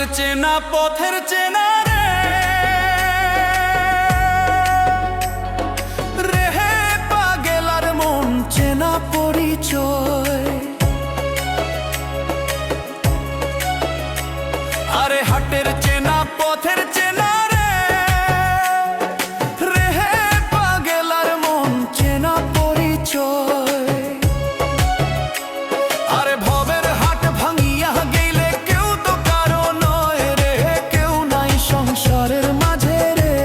হাটের চেনা পথের চেনা রে হে পাগেলার মন চেনা পরিচয়। আরে হাটের চেনা পথের চেনা রে হে পাগেলার মন চেনা পরিচয়। আরে ভবের হাট ভাঙিয়া গেলে কেউ তো কারো নয় রে, কেউ নাই সংসারের মাঝে রে।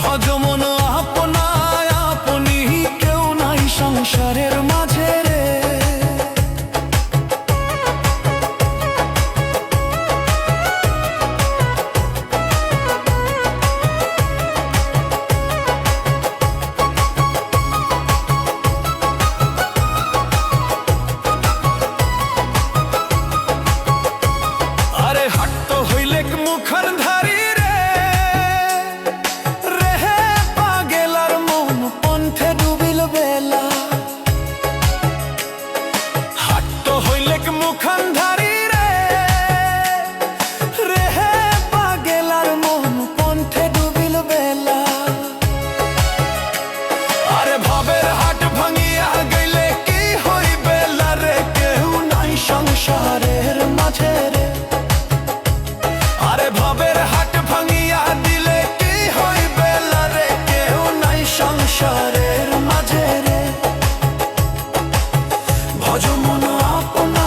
ভজমন আপনায় আপনি কেউ নাই সংসারের মাঝে রে। মুখর ধারি রে রে হে পাগেলার মন পন্থে ডুবিল বেলা। হাট তো হইলেক মুখর ধারি রে রে হে পাগেলার মন পন্থে ডুবিল বেলা। আরে ভবের হাট ভাঙিয়া গেলে কি হইবে রে, কেউ নাই সংসারের মাঝে রে। আরে ভবের হাট ভাঙিয়া দিলে কি হইবে রে, কেউ নাই সংসারের মাঝে রে। ভজমন আপনা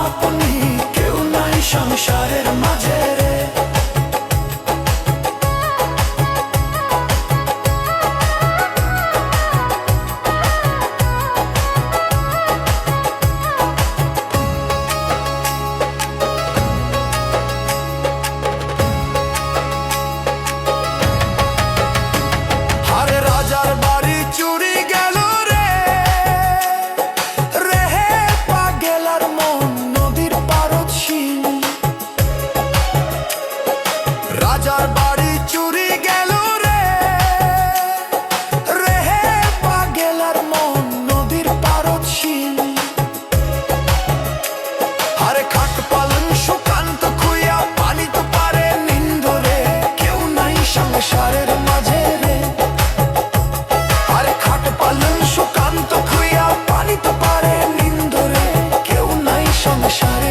আপনি কেউ নাই সংসারের মাঝে রে। রাজার বাড়ি চুরি গেল রে রে হে পাগেলার মন নদীর পারদশীল। রাজার বাড়ি চুরি গেল রে রে হে পাগেলার মন নদীর পারদশীল। আরে খাট পালন সুকান্ত খুইয়া পানি তো পারে নিন্দরে, কেউ নাই সংসারের মাঝে রে। সুকান্ত খুইয়া পানি তো পারে নিন্দরে, কেউ নাই সংসারে